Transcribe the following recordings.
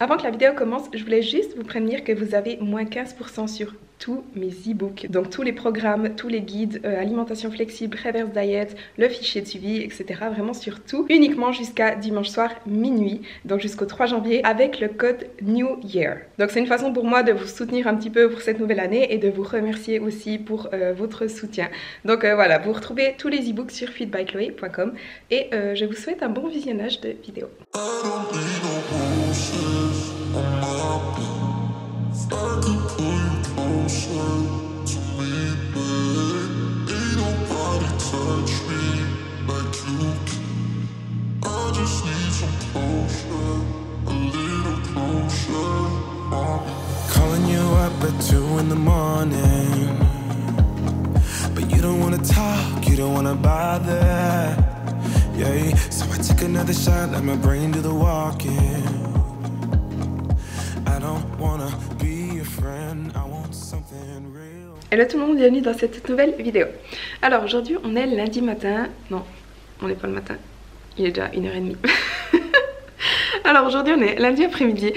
Avant que la vidéo commence, je voulais juste vous prévenir que vous avez moins 15% sur tous mes e-books. Donc tous les programmes, tous les guides, alimentation flexible, reverse diet, le fichier de suivi, etc. Vraiment sur tout. Uniquement jusqu'à dimanche soir minuit, donc jusqu'au 3 janvier avec le code New Year. Donc c'est une façon pour moi de vous soutenir un petit peu pour cette nouvelle année et de vous remercier aussi pour votre soutien. Donc voilà, vous retrouvez tous les e-books sur fitbychloé.com et je vous souhaite un bon visionnage de vidéo. Calling you up at 2 in the morning, but you don't wanna talk, you don't wanna bother. Yeah, so I took another shot, let my brain do the walking. I don't wanna be your friend, I want something real. Hello tout le monde, bienvenue dans cette nouvelle vidéo. Alors aujourd'hui on est lundi matin, non on n'est pas le matin, il est déjà 1h30. Alors aujourd'hui on est lundi après-midi,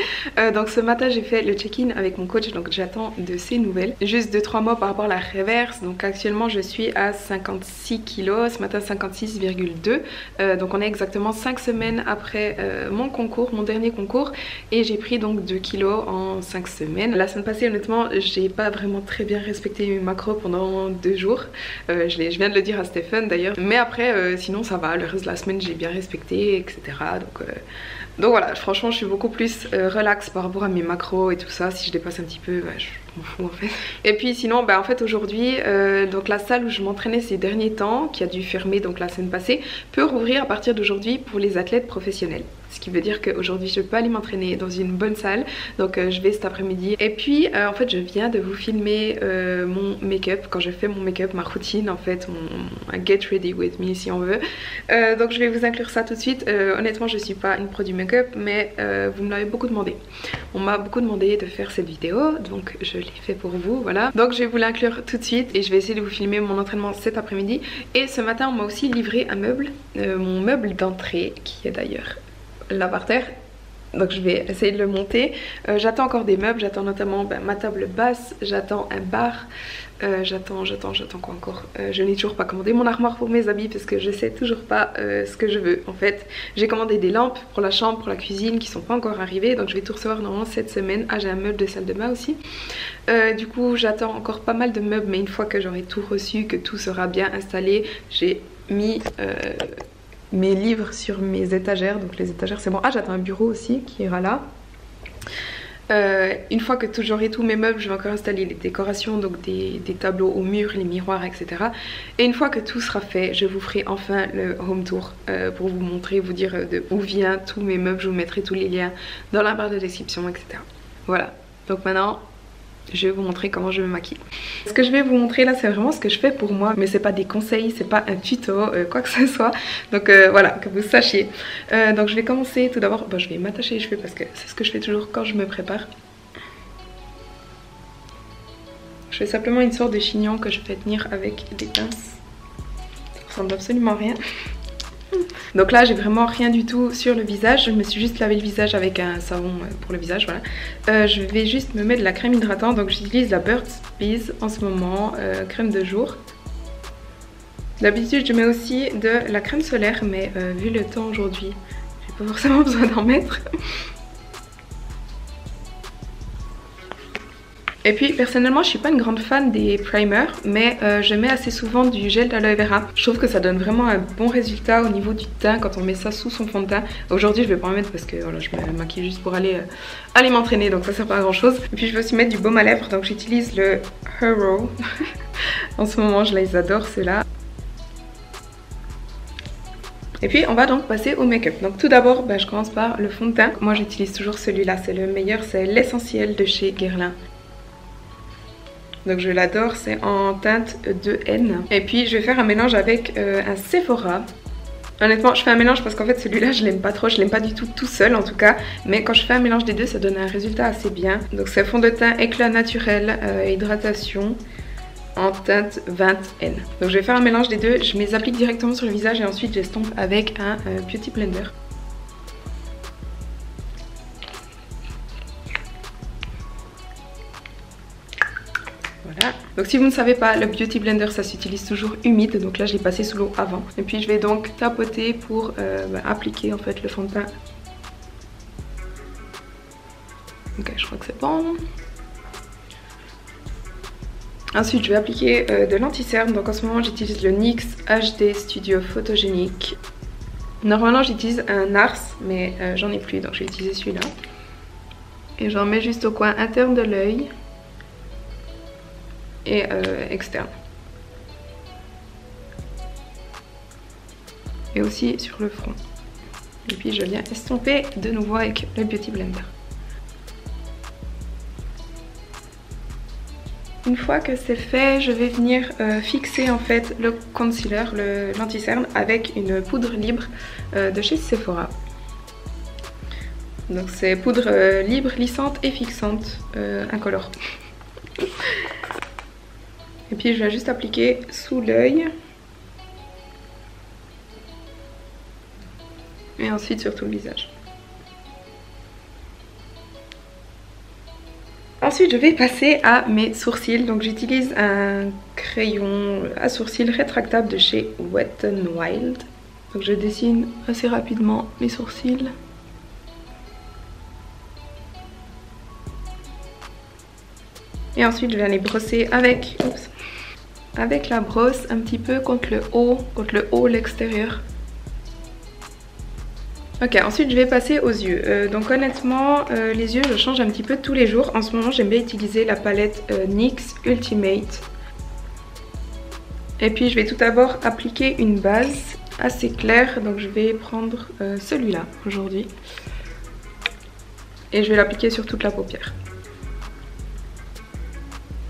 donc ce matin j'ai fait le check-in avec mon coach, donc j'attends de ses nouvelles. Juste 2-3 mots par rapport à la reverse, donc actuellement je suis à 56 kg, ce matin 56,2, donc on est exactement 5 semaines après mon concours, mon dernier concours, et j'ai pris donc 2 kg en 5 semaines. La semaine passée honnêtement j'ai pas vraiment très bien respecté mes macros pendant 2 jours, je viens de le dire à Stéphane d'ailleurs, mais après sinon ça va, le reste de la semaine j'ai bien respecté, etc. Donc voilà, franchement je suis beaucoup plus relax par rapport à mes macros et tout ça. Si je dépasse un petit peu, bah, je m'en fous en fait. Et puis sinon, bah, en fait aujourd'hui, donc la salle où je m'entraînais ces derniers temps, qui a dû fermer donc la semaine passée, peut rouvrir à partir d'aujourd'hui pour les athlètes professionnels. Ce qui veut dire qu'aujourd'hui je peux aller m'entraîner dans une bonne salle, donc je vais cet après-midi. Et puis en fait je viens de vous filmer mon make-up, quand je fais mon make-up, ma routine en fait, mon get ready with me si on veut. Donc je vais vous inclure ça tout de suite. Honnêtement je suis pas une pro du make-up, mais vous me l'avez beaucoup demandé. On m'a beaucoup demandé de faire cette vidéo, donc je l'ai fait pour vous, voilà. Donc je vais vous l'inclure tout de suite et je vais essayer de vous filmer mon entraînement cet après-midi. Et ce matin on m'a aussi livré un meuble, mon meuble d'entrée, qui est d'ailleurs là par terre, donc je vais essayer de le monter. J'attends encore des meubles, j'attends notamment ma table basse, j'attends un bar, j'attends quoi encore, je n'ai toujours pas commandé mon armoire pour mes habits parce que je sais toujours pas ce que je veux en fait. J'ai commandé des lampes pour la chambre, pour la cuisine qui sont pas encore arrivées, donc je vais tout recevoir normalement cette semaine. Ah, j'ai un meuble de salle de bain aussi. Du coup j'attends encore pas mal de meubles, mais une fois que j'aurai tout reçu, que tout sera bien installé, j'ai mis mes livres sur mes étagères, donc les étagères c'est bon. Ah, j'attends un bureau aussi qui ira là. Une fois que j'aurai tous mes meubles, je vais encore installer les décorations, donc des tableaux au mur, les miroirs, etc. Et une fois que tout sera fait, je vous ferai enfin le home tour pour vous montrer, vous dire d'où vient tous mes meubles. Je vous mettrai tous les liens dans la barre de description, etc. Voilà, donc maintenant je vais vous montrer comment je me maquille. Ce que je vais vous montrer là c'est vraiment ce que je fais pour moi, mais c'est pas des conseils, c'est pas un tuto, quoi que ce soit. Donc voilà, que vous sachiez. Donc je vais commencer tout d'abord, je vais m'attacher les cheveux parce que c'est ce que je fais toujours quand je me prépare. Je fais simplement une sorte de chignon que je fais tenir avec des pinces. Ça ressemble absolument à rien. Donc là j'ai vraiment rien du tout sur le visage, je me suis juste lavé le visage avec un savon pour le visage, voilà. Je vais juste me mettre de la crème hydratante, donc j'utilise la Burt's Bees en ce moment, crème de jour. D'habitude je mets aussi de la crème solaire, mais vu le temps aujourd'hui, j'ai pas forcément besoin d'en mettre. Et puis personnellement je suis pas une grande fan des primers, mais je mets assez souvent du gel d'aloe vera. Je trouve que ça donne vraiment un bon résultat au niveau du teint quand on met ça sous son fond de teint. Aujourd'hui je vais pas en mettre parce que voilà, je me maquille juste pour aller m'entraîner, donc ça sert pas à grand chose. Et puis je vais aussi mettre du baume à lèvres, donc j'utilise le Hero. En ce moment je les adore ceux-là. Et puis on va donc passer au make-up. Donc tout d'abord je commence par le fond de teint. Moi j'utilise toujours celui-là, c'est le meilleur, c'est l'essentiel de chez Guerlain. Donc je l'adore, c'est en teinte 2N. Et puis je vais faire un mélange avec un Sephora. Honnêtement je fais un mélange parce qu'en fait celui-là je l'aime pas trop, je l'aime pas du tout tout seul en tout cas. Mais quand je fais un mélange des deux ça donne un résultat assez bien. Donc c'est fond de teint éclat naturel, hydratation en teinte 20N. Donc je vais faire un mélange des deux, je les applique directement sur le visage et ensuite j'estompe avec un Beauty Blender. Donc si vous ne savez pas, le Beauty Blender ça s'utilise toujours humide, donc là je l'ai passé sous l'eau avant. Et puis je vais donc tapoter pour appliquer en fait le fond de teint. Ok, je crois que c'est bon. Ensuite je vais appliquer de l'anti-cerne, donc en ce moment j'utilise le NYX HD Studio Photogenic. Normalement j'utilise un NARS mais j'en ai plus donc je vais utiliser celui-là. Et j'en mets juste au coin interne de l'œil et externe. Et aussi sur le front. Et puis je viens estomper de nouveau avec le Beauty Blender. Une fois que c'est fait, je vais venir fixer en fait le concealer, l'anti-cerne avec une poudre libre de chez Sephora. Donc c'est poudre libre, lissante et fixante, incolore. Et puis je vais juste appliquer sous l'œil. Et ensuite sur tout le visage. Ensuite je vais passer à mes sourcils, donc j'utilise un crayon à sourcils rétractable de chez Wet n Wild. Donc je dessine assez rapidement mes sourcils. Et ensuite je viens les brosser avec la brosse un petit peu contre le haut, l'extérieur. Ok, ensuite je vais passer aux yeux. Donc honnêtement, les yeux je change un petit peu tous les jours. En ce moment j'aime bien utiliser la palette NYX Ultimate. Et puis je vais tout d'abord appliquer une base assez claire. Donc je vais prendre celui-là aujourd'hui. Et je vais l'appliquer sur toute la paupière.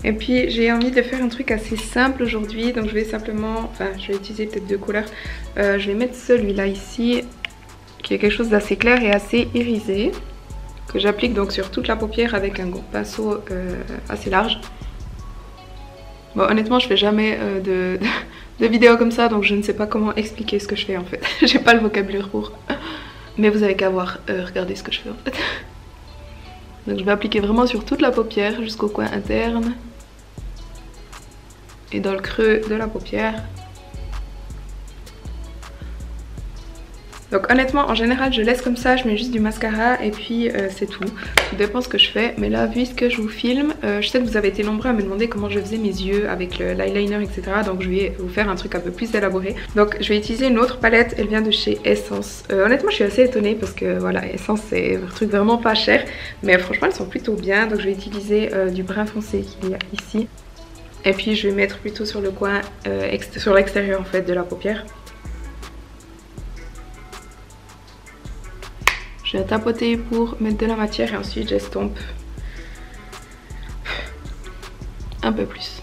Et puis j'ai envie de faire un truc assez simple aujourd'hui. Donc je vais simplement, je vais utiliser peut-être deux couleurs. Je vais mettre celui-là ici, qui est quelque chose d'assez clair et assez irisé, que j'applique donc sur toute la paupière avec un pinceau assez large. Bon honnêtement je fais jamais de vidéos comme ça, donc je ne sais pas comment expliquer ce que je fais en fait. J'ai pas le vocabulaire pour. Mais vous avez qu'à voir, regardez ce que je fais en fait. Donc je vais appliquer vraiment sur toute la paupière jusqu'au coin interne. Et dans le creux de la paupière. Donc honnêtement en général je laisse comme ça, je mets juste du mascara et puis c'est tout. Tout dépend ce que je fais, mais là vu que je vous filme, je sais que vous avez été nombreux à me demander comment je faisais mes yeux avec l'eyeliner etc. Donc je vais vous faire un truc un peu plus élaboré. Donc je vais utiliser une autre palette, elle vient de chez Essence. Honnêtement je suis assez étonnée parce que voilà, Essence c'est un truc vraiment pas cher, mais franchement elles sont plutôt bien. Donc je vais utiliser du brun foncé qu'il y a ici. Et puis je vais mettre plutôt sur le coin, sur l'extérieur en fait de la paupière. Je vais tapoter pour mettre de la matière et ensuite j'estompe un peu plus.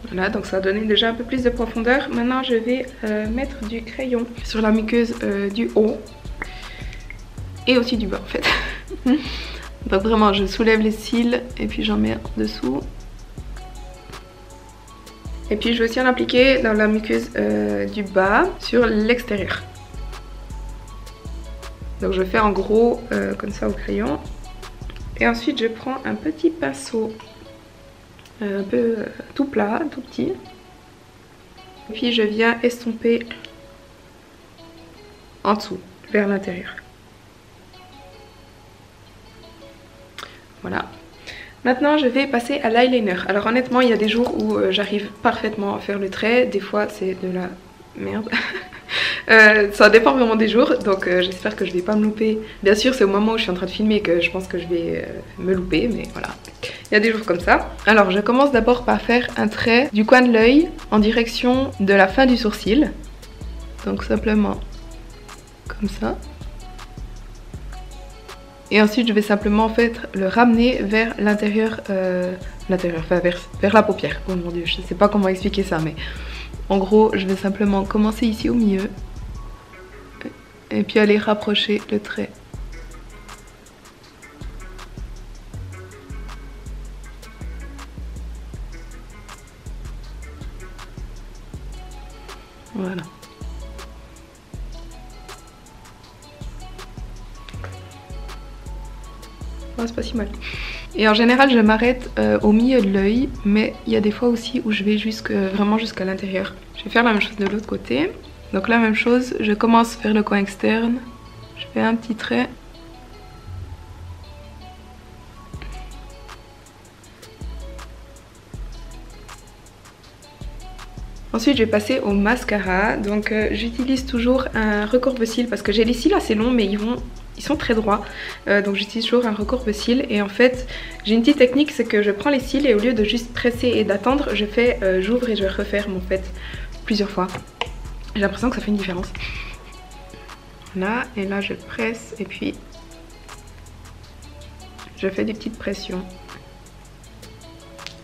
Voilà, donc ça a donné déjà un peu plus de profondeur. Maintenant je vais mettre du crayon sur la muqueuse du haut et aussi du bas en fait. Donc vraiment je soulève les cils et puis j'en mets en dessous. Et puis je vais aussi en appliquer dans la muqueuse du bas sur l'extérieur. Donc je fais en gros comme ça au crayon. Et ensuite je prends un petit pinceau un peu tout plat, tout petit. Et puis je viens estomper en dessous, vers l'intérieur. Voilà. Maintenant je vais passer à l'eyeliner. Alors honnêtement il y a des jours où j'arrive parfaitement à faire le trait, des fois c'est de la merde. Ça dépend vraiment des jours, donc j'espère que je vais pas me louper. Bien sûr c'est au moment où je suis en train de filmer que je pense que je vais me louper, mais voilà. Il y a des jours comme ça. Alors je commence d'abord par faire un trait du coin de l'œil en direction de la fin du sourcil. Donc simplement comme ça. Et ensuite je vais simplement en fait le ramener vers l'intérieur, enfin vers la paupière. Oh mon dieu, je sais pas comment expliquer ça, mais en gros je vais simplement commencer ici au milieu et puis aller rapprocher le trait. Voilà. Ouais, c'est pas si mal. Et en général je m'arrête au milieu de l'œil, mais il y a des fois aussi où je vais vraiment jusqu'à l'intérieur. Je vais faire la même chose de l'autre côté. Donc la même chose, je commence vers le coin externe, je fais un petit trait. Ensuite je vais passer au mascara, donc j'utilise toujours un recourbe-cils parce que j'ai les cils assez longs mais ils sont très droits, donc j'utilise toujours un recourbe-cils. Et en fait j'ai une petite technique, c'est que je prends les cils et au lieu de juste presser et d'attendre, je fais j'ouvre et je referme en fait plusieurs fois. J'ai l'impression que ça fait une différence. Là et là je presse et puis je fais des petites pressions.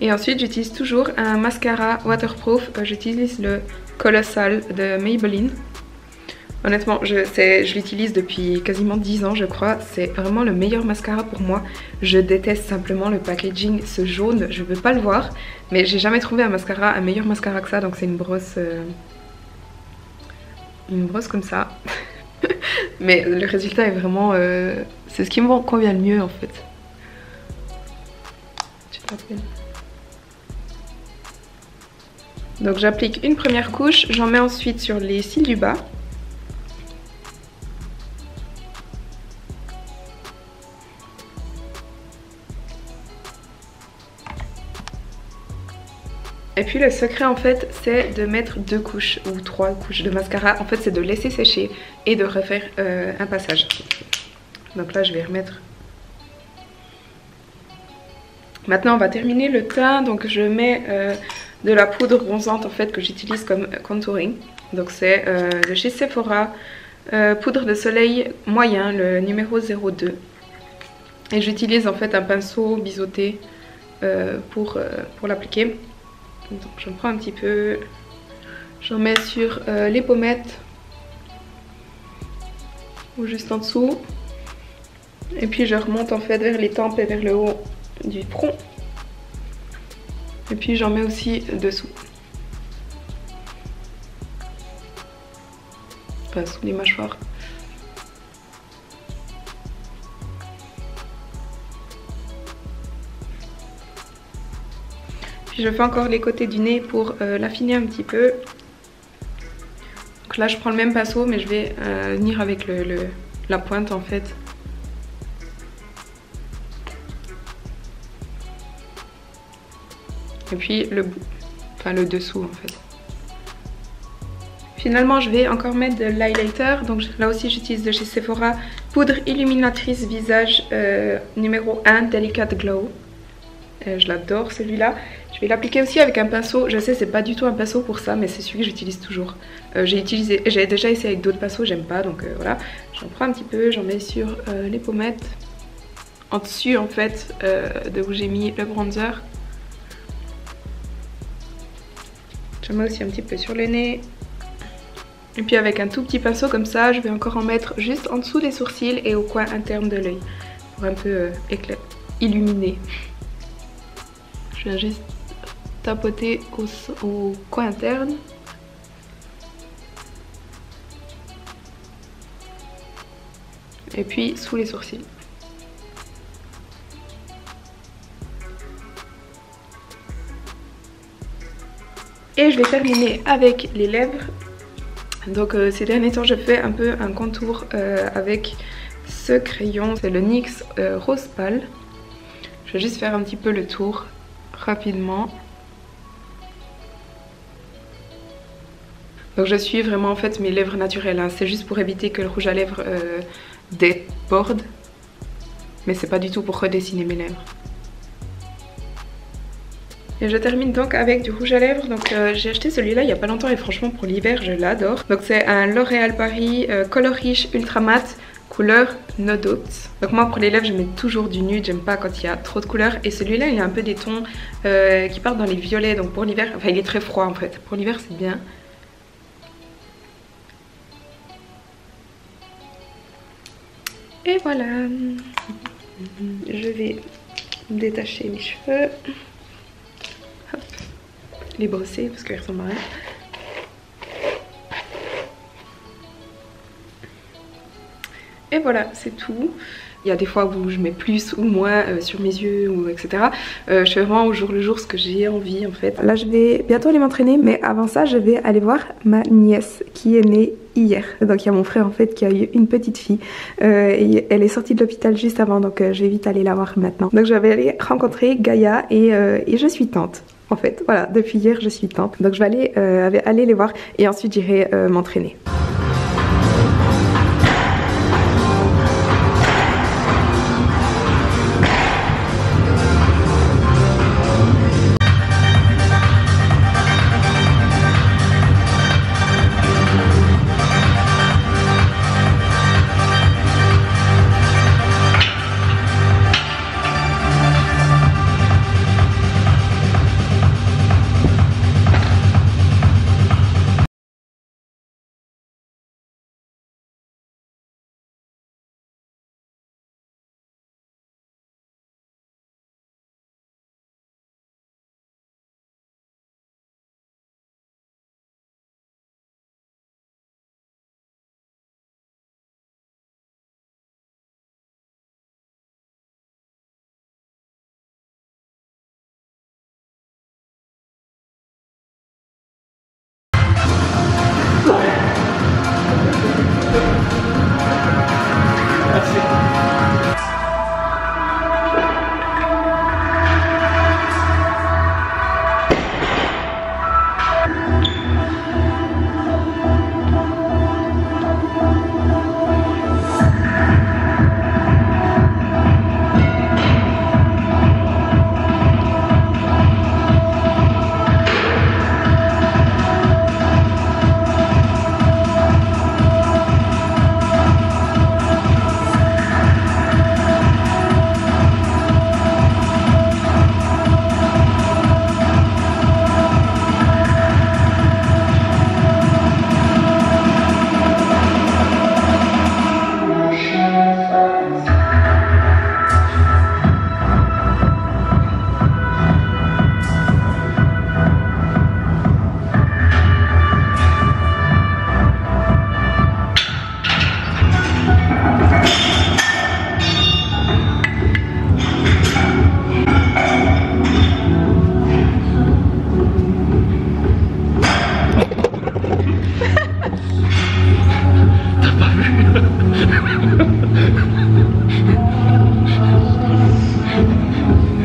Et ensuite j'utilise toujours un mascara waterproof, j'utilise le Colossal de Maybelline. Honnêtement je l'utilise depuis quasiment 10 ans je crois, c'est vraiment le meilleur mascara pour moi. Je déteste simplement le packaging, ce jaune, je veux pas le voir, mais j'ai jamais trouvé un meilleur mascara que ça, donc c'est une brosse comme ça. Mais le résultat est vraiment, c'est ce qui me convient le mieux en fait. Donc j'applique une première couche, j'en mets ensuite sur les cils du bas. Et puis le secret en fait c'est de mettre 2 couches ou 3 couches de mascara. En fait c'est de laisser sécher et de refaire un passage. Donc là je vais remettre. Maintenant on va terminer le teint, donc je mets de la poudre bronzante en fait que j'utilise comme contouring. Donc c'est de chez Sephora, poudre de soleil moyen, le numéro 02. Et j'utilise en fait un pinceau biseauté pour l'appliquer. Donc j'en prends un petit peu, j'en mets sur les pommettes ou juste en dessous. Et puis je remonte en fait vers les tempes et vers le haut du front. Et puis j'en mets aussi dessous. Enfin sous les mâchoires. Puis je fais encore les côtés du nez pour l'affiner un petit peu. Donc là je prends le même pinceau mais je vais venir avec la pointe en fait. Et puis le bout, enfin le dessous en fait. Finalement je vais encore mettre de l'highlighter, donc là aussi j'utilise de chez Sephora, poudre illuminatrice visage numéro 1 Delicate Glow. Je l'adore celui-là. Je vais l'appliquer aussi avec un pinceau, je sais c'est pas du tout un pinceau pour ça mais c'est celui que j'utilise toujours. J'ai déjà essayé avec d'autres pinceaux, j'aime pas, donc voilà. J'en prends un petit peu, j'en mets sur les pommettes. En dessus en fait de où j'ai mis le bronzer. J'en mets aussi un petit peu sur le nez. Et puis avec un tout petit pinceau comme ça, je vais encore en mettre juste en dessous des sourcils et au coin interne de l'œil. Pour un peu illuminer. Je viens juste tapoter au coin interne. Et puis sous les sourcils. Et je vais terminer avec les lèvres. Donc ces derniers temps je fais un peu un contour avec ce crayon. C'est le NYX Rose Pâle. Je vais juste faire un petit peu le tour rapidement. Donc je suis vraiment en fait mes lèvres naturelles. Hein. C'est juste pour éviter que le rouge à lèvres déborde. Mais c'est pas du tout pour redessiner mes lèvres. Et je termine donc avec du rouge à lèvres. Donc j'ai acheté celui-là il n'y a pas longtemps et franchement pour l'hiver je l'adore. Donc c'est un L'Oréal Paris Color Riche Ultra Matte couleur No Dots. Donc moi pour les lèvres je mets toujours du nude, j'aime pas quand il y a trop de couleurs. Et celui-là il y a un peu des tons qui partent dans les violets. Donc pour l'hiver, enfin il est très froid en fait. Pour l'hiver c'est bien. Et voilà. Je vais détacher mes cheveux. Hop. Les brosser parce qu'ils ressemblent à rien. Et voilà, c'est tout. Il y a des fois où je mets plus ou moins sur mes yeux, ou etc. Je fais vraiment au jour le jour ce que j'ai envie en fait. Là je vais bientôt aller m'entraîner, mais avant ça je vais aller voir ma nièce qui est née hier. Donc il y a mon frère en fait qui a eu une petite fille et elle est sortie de l'hôpital juste avant, donc je vais vite aller la voir maintenant. Donc je vais aller rencontrer Gaïa et je suis tante. En fait, voilà, depuis hier je suis tante. Donc je vais aller les voir et ensuite j'irai m'entraîner.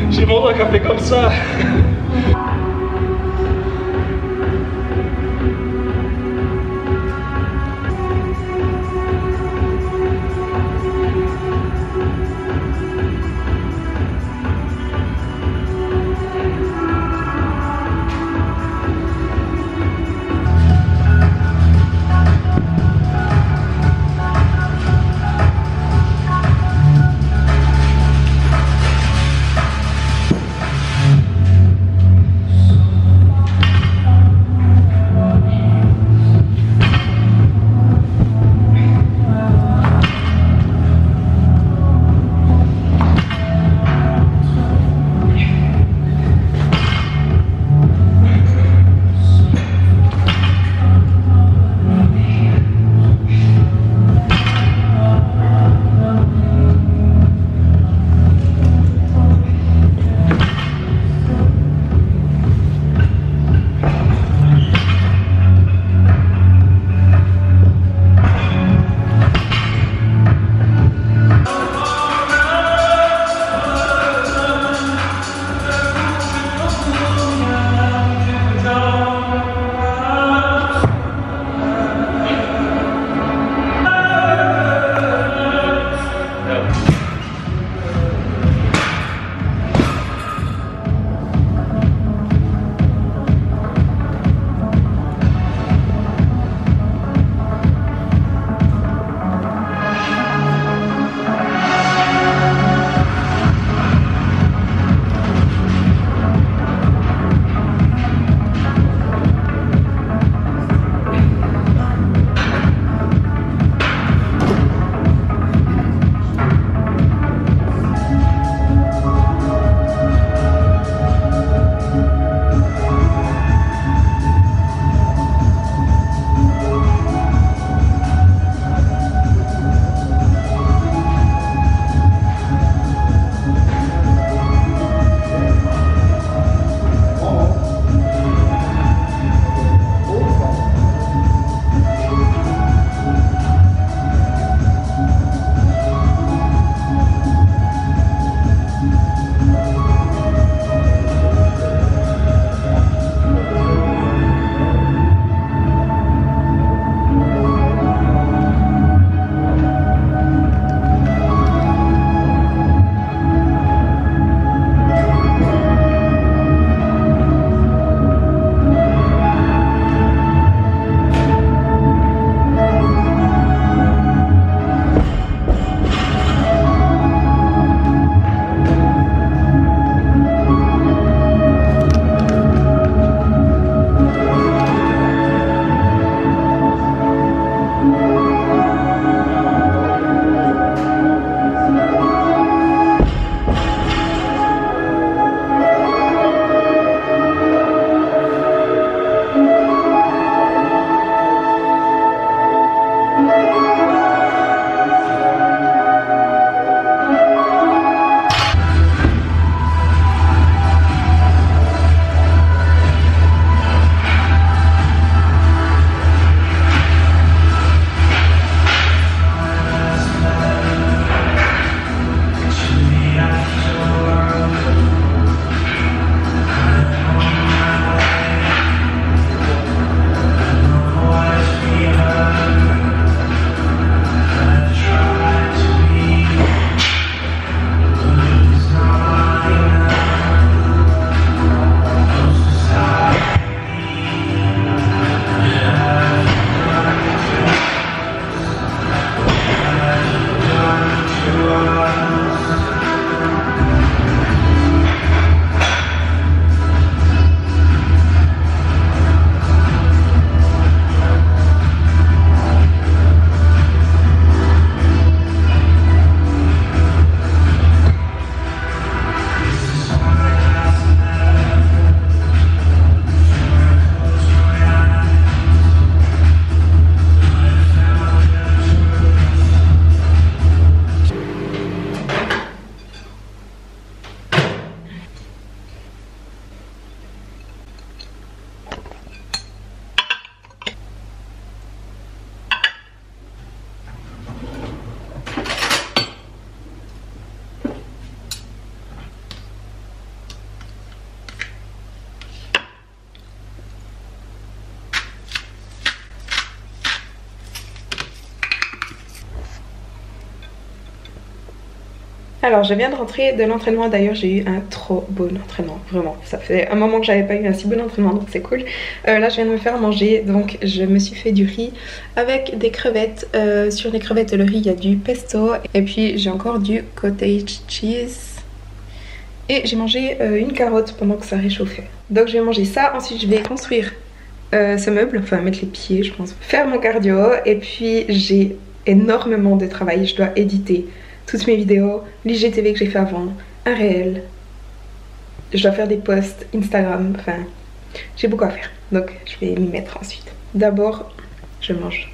J'ai mon doigt qui a fait comme ça. Alors je viens de rentrer de l'entraînement, d'ailleurs j'ai eu un trop bon entraînement, vraiment. Ça fait un moment que j'avais pas eu un si bon entraînement donc c'est cool. Là je viens de me faire manger, donc je me suis fait du riz avec des crevettes. Sur les crevettes et le riz il y a du pesto et puis j'ai encore du cottage cheese. Et j'ai mangé une carotte pendant que ça réchauffait. Donc je vais manger ça, ensuite je vais construire ce meuble, enfin mettre les pieds je pense, faire mon cardio et puis j'ai énormément de travail, je dois éditer toutes mes vidéos, l'IGTV que j'ai fait avant, un réel, je dois faire des posts Instagram, enfin j'ai beaucoup à faire donc je vais m'y mettre ensuite. D'abord je mange.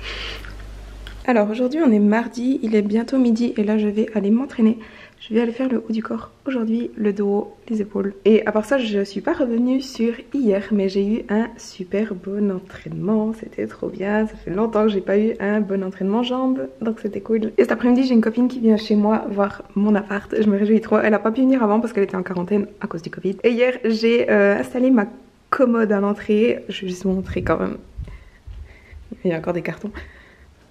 Alors aujourd'hui on est mardi, il est bientôt midi et là je vais aller m'entraîner. Je vais aller faire le haut du corps aujourd'hui, le dos, les épaules. Et à part ça, je suis pas revenue sur hier, mais j'ai eu un super bon entraînement. C'était trop bien. Ça fait longtemps que j'ai pas eu un bon entraînement jambes, donc c'était cool. Et cet après-midi, j'ai une copine qui vient chez moi voir mon appart. Je me réjouis trop. Elle a pas pu venir avant parce qu'elle était en quarantaine à cause du Covid. Et hier, j'ai installé ma commode à l'entrée. Je vais juste vous montrer quand même. Il y a encore des cartons.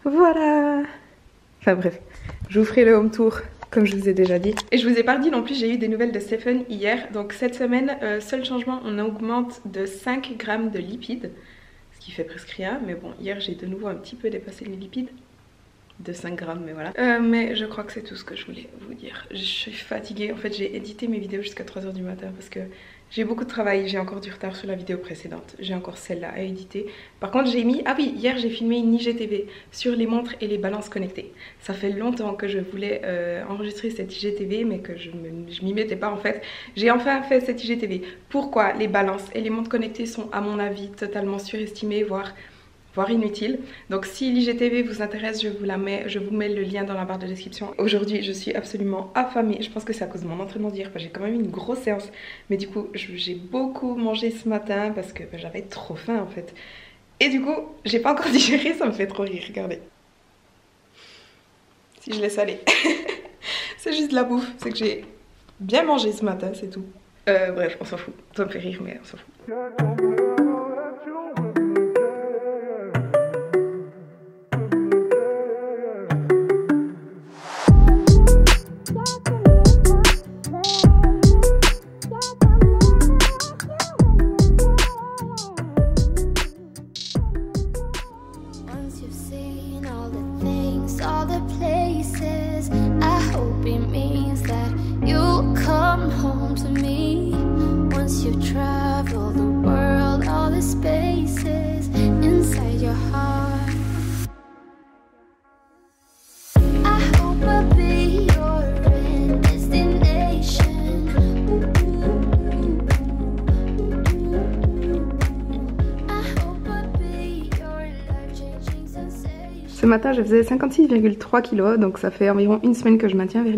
Voilà. Enfin bref, je vous ferai le home tour comme je vous ai déjà dit. Et je vous ai pas dit non plus, j'ai eu des nouvelles de Stephen hier. Donc cette semaine, seul changement, on augmente de 5 grammes de lipides. Ce qui fait presque rien. Mais bon, hier j'ai de nouveau un petit peu dépassé les lipides. De 5 grammes, mais voilà. Mais je crois que c'est tout ce que je voulais vous dire. Je suis fatiguée. En fait, j'ai édité mes vidéos jusqu'à 3 h du matin parce que j'ai beaucoup de travail. J'ai encore du retard sur la vidéo précédente. J'ai encore celle-là à éditer. Par contre, j'ai mis... Ah oui, hier, j'ai filmé une IGTV sur les montres et les balances connectées. Ça fait longtemps que je voulais enregistrer cette IGTV, mais que je m'y mettais pas en fait. J'ai enfin fait cette IGTV. Pourquoi les balances et les montres connectées sont, à mon avis, totalement surestimées, voire inutile. Donc si l'IGTV vous intéresse, je vous mets le lien dans la barre de description. Aujourd'hui je suis absolument affamée, je pense que c'est à cause de mon entraînement d'hier, j'ai quand même eu une grosse séance, mais du coup j'ai beaucoup mangé ce matin parce que j'avais trop faim en fait. Et du coup j'ai pas encore digéré, ça me fait trop rire, regardez. Si je laisse aller. C'est juste de la bouffe, c'est que j'ai bien mangé ce matin, c'est tout. Bref, on s'en fout, ça me fait rire mais on s'en fout. Ce matin je faisais 56,3 kg, donc ça fait environ une semaine que je maintiens vers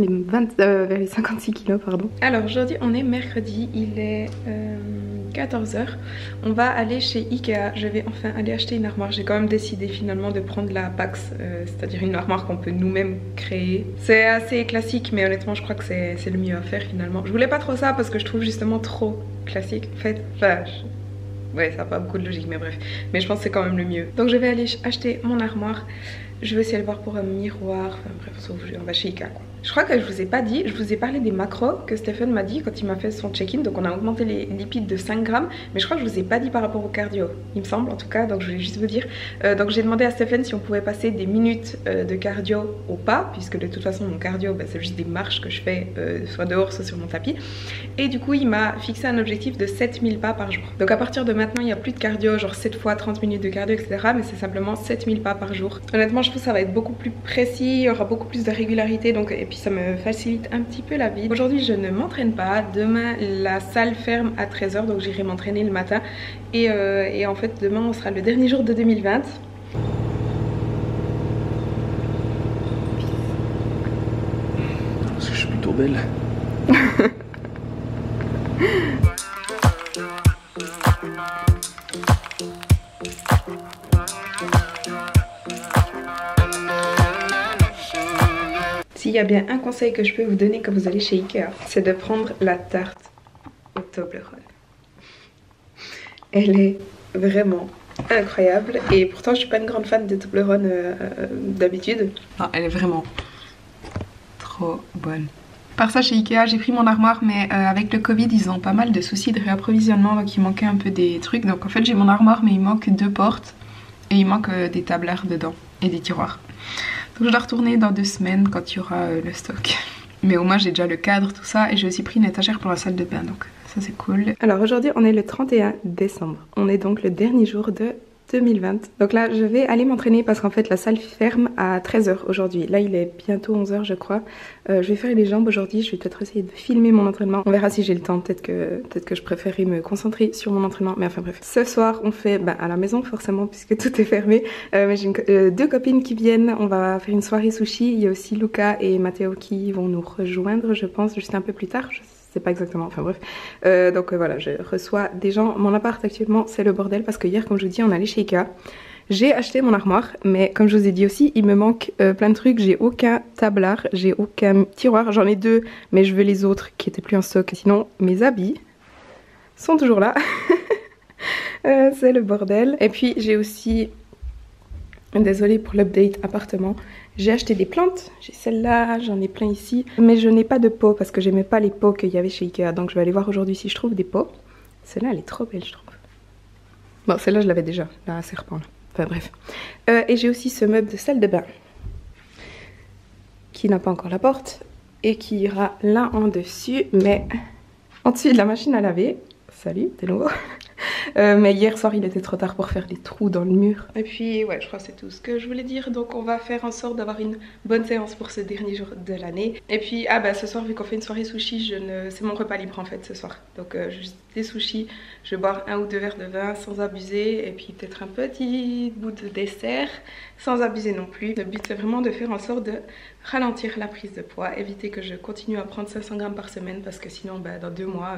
les 56 kg pardon. Alors aujourd'hui on est mercredi, il est 14 h. On va aller chez Ikea, je vais enfin aller acheter une armoire. J'ai quand même décidé finalement de prendre la Pax, c'est-à-dire une armoire qu'on peut nous-mêmes créer. C'est assez classique mais honnêtement je crois que c'est le mieux à faire finalement. Je voulais pas trop ça parce que je trouve justement trop classique en fait. Enfin, ouais, ça n'a pas beaucoup de logique, mais bref. Mais je pense que c'est quand même le mieux. Donc je vais aller acheter mon armoire. Je vais aussi aller voir pour un miroir. Enfin bref, on va chez Ikea quoi. Je crois que je vous ai pas dit, je vous ai parlé des macros que Stephen m'a dit quand il m'a fait son check-in. Donc on a augmenté les lipides de 5 grammes. Mais je crois que je vous ai pas dit par rapport au cardio, il me semble en tout cas. Donc je voulais juste vous dire. Donc j'ai demandé à Stephen si on pouvait passer des minutes de cardio au pas. Puisque de toute façon mon cardio c'est juste des marches que je fais soit dehors soit sur mon tapis. Et du coup il m'a fixé un objectif de 7000 pas par jour. Donc à partir de maintenant il n'y a plus de cardio, genre 7 fois 30 minutes de cardio etc. Mais c'est simplement 7000 pas par jour. Honnêtement je trouve que ça va être beaucoup plus précis, il y aura beaucoup plus de régularité. Donc, et puis ça me facilite un petit peu la vie. Aujourd'hui je ne m'entraîne pas, demain la salle ferme à 13 h donc j'irai m'entraîner le matin. Et en fait demain on sera le dernier jour de 2020. Parce que je suis plutôt belle. S'il y a bien un conseil que je peux vous donner quand vous allez chez Ikea, c'est de prendre la tarte au Toblerone. Elle est vraiment incroyable et pourtant je suis pas une grande fan de Toblerone d'habitude. Non, elle est vraiment trop bonne. Par ça chez Ikea j'ai pris mon armoire, mais avec le Covid ils ont pas mal de soucis de réapprovisionnement, donc il manquait un peu des trucs. Donc en fait j'ai mon armoire mais il manque 2 portes et il manque des tableurs dedans et des tiroirs. Donc je dois retourner dans 2 semaines quand il y aura le stock. Mais au moins j'ai déjà le cadre, tout ça, et j'ai aussi pris une étagère pour la salle de bain, donc ça c'est cool. Alors aujourd'hui on est le 31 décembre, on est donc le dernier jour de 2020. Donc là je vais aller m'entraîner parce qu'en fait la salle ferme à 13 h aujourd'hui. Là il est bientôt 11 h je crois. Je vais faire les jambes aujourd'hui, je vais peut-être essayer de filmer mon entraînement. On verra si j'ai le temps, peut-être que je préférerais me concentrer sur mon entraînement. Mais enfin bref. Ce soir on fait à la maison forcément puisque tout est fermé. Mais j'ai 2 copines qui viennent, on va faire une soirée sushi. Il y a aussi Luca et Matteo qui vont nous rejoindre je pense juste un peu plus tard. Je sais pas exactement, enfin bref. Donc voilà, je reçois des gens. Mon appart actuellement c'est le bordel parce que hier comme je vous dis on allait chez Ikea. J'ai acheté mon armoire mais comme je vous ai dit aussi il me manque plein de trucs. J'ai aucun tablard, j'ai aucun tiroir, j'en ai 2 mais je veux les autres qui étaient plus en stock. Sinon mes habits sont toujours là. C'est le bordel. Et puis j'ai aussi, désolée pour l'update appartement, j'ai acheté des plantes, j'ai celle-là, j'en ai plein ici, mais je n'ai pas de pot parce que j'aimais pas les pots qu'il y avait chez Ikea, donc je vais aller voir aujourd'hui si je trouve des pots. Celle-là elle est trop belle je trouve. Bon celle-là je l'avais déjà, là, un serpent là. Enfin bref. Et j'ai aussi ce meuble de salle de bain qui n'a pas encore la porte et qui ira là en dessus, mais en dessus de la machine à laver. Salut, de nouveau. Mais hier soir il était trop tard pour faire des trous dans le mur. Et puis ouais je crois que c'est tout ce que je voulais dire. Donc on va faire en sorte d'avoir une bonne séance pour ce dernier jour de l'année. Et puis ce soir vu qu'on fait une soirée sushi, c'est mon repas libre en fait ce soir. Donc juste des sushis, je vais boire 1 ou 2 verres de vin sans abuser. Et puis peut-être un petit bout de dessert sans abuser non plus. Le but c'est vraiment de faire en sorte de ralentir la prise de poids. Éviter que je continue à prendre 500 grammes par semaine parce que sinon dans 2 mois...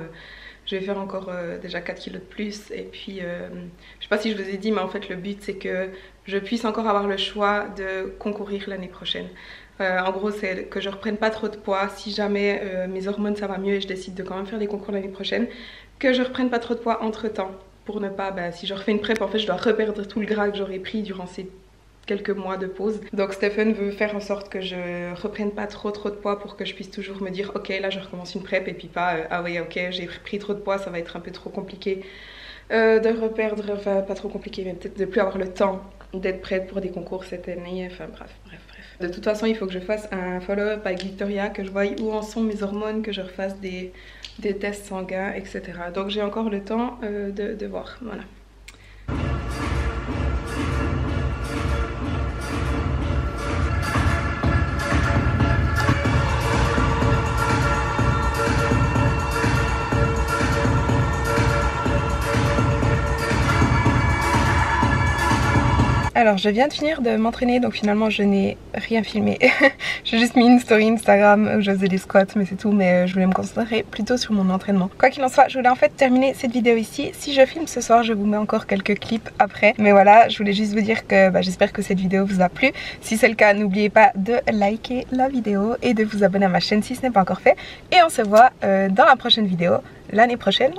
je vais faire encore déjà 4 kilos de plus. Et puis je sais pas si je vous ai dit mais en fait le but c'est que je puisse encore avoir le choix de concourir l'année prochaine. En gros c'est que je reprenne pas trop de poids si jamais mes hormones ça va mieux et je décide de quand même faire des concours l'année prochaine. Que je reprenne pas trop de poids entre temps pour ne pas, si je refais une prep en fait je dois reperdre tout le gras que j'aurais pris durant ces quelques mois de pause. Donc Stephen veut faire en sorte que je reprenne pas trop de poids pour que je puisse toujours me dire ok là je recommence une prep et puis pas ah oui ok j'ai pris trop de poids, ça va être un peu trop compliqué de reperdre, enfin pas trop compliqué mais peut-être de plus avoir le temps d'être prête pour des concours cette année, enfin bref. De toute façon il faut que je fasse un follow-up avec Victoria, que je voie où en sont mes hormones, que je refasse des tests sanguins etc. Donc j'ai encore le temps de voir, voilà. Alors je viens de finir de m'entraîner donc finalement je n'ai rien filmé. J'ai juste mis une story Instagram où je faisais des squats mais c'est tout, mais je voulais me concentrer plutôt sur mon entraînement. Quoi qu'il en soit, je voulais en fait terminer cette vidéo ici. Si je filme ce soir je vous mets encore quelques clips après. Mais voilà, je voulais juste vous dire que j'espère que cette vidéo vous a plu. Si c'est le cas, n'oubliez pas de liker la vidéo et de vous abonner à ma chaîne si ce n'est pas encore fait. Et on se voit dans la prochaine vidéo l'année prochaine.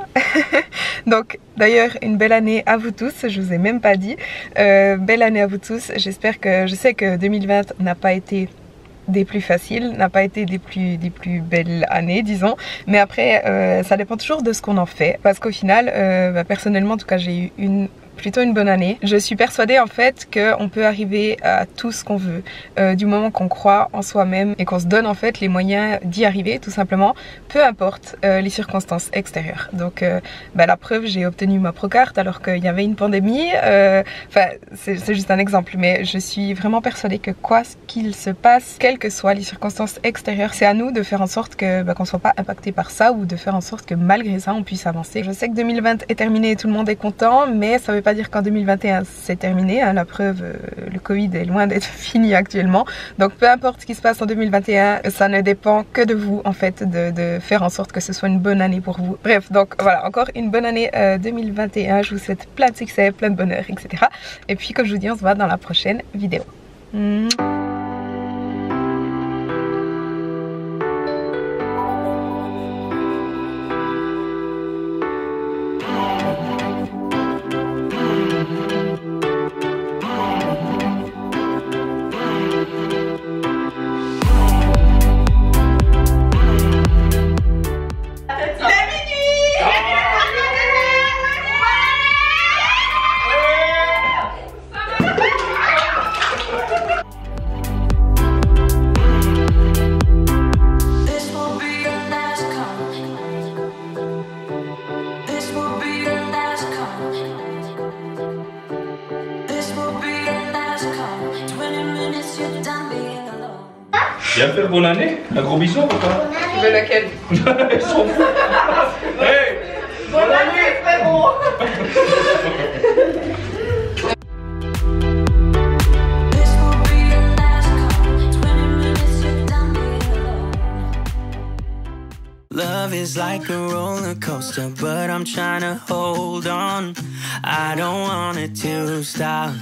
Donc d'ailleurs une belle année à vous tous, je vous ai même pas dit. Belle année à vous tous, je sais que 2020 n'a pas été des plus faciles, n'a pas été des plus belles années disons, mais après ça dépend toujours de ce qu'on en fait, parce qu'au final personnellement en tout cas j'ai eu plutôt une bonne année. Je suis persuadée en fait qu'on peut arriver à tout ce qu'on veut du moment qu'on croit en soi-même et qu'on se donne en fait les moyens d'y arriver tout simplement, peu importe les circonstances extérieures. Donc la preuve, j'ai obtenu ma procarte alors qu'il y avait une pandémie, enfin c'est juste un exemple, mais je suis vraiment persuadée que quoi qu'il se passe, quelles que soient les circonstances extérieures, c'est à nous de faire en sorte que qu'on soit pas impacté par ça, ou de faire en sorte que malgré ça on puisse avancer. Je sais que 2020 est terminé et tout le monde est content, mais ça veut pas dire qu'en 2021 c'est terminé, hein. La preuve, le Covid est loin d'être fini actuellement, donc peu importe ce qui se passe en 2021, ça ne dépend que de vous en fait, de faire en sorte que ce soit une bonne année pour vous. Bref, donc voilà, encore une bonne année 2021, je vous souhaite plein de succès, plein de bonheur, etc. Et puis comme je vous dis, on se voit dans la prochaine vidéo. Viens faire bonne année. Un gros bisou ou pas? Tu veux laquelle? Ils s'en foutent. Hey! Bonne année, frérot. Love is like a roller coaster, but I'm trying to hold on. I don't want it to stop.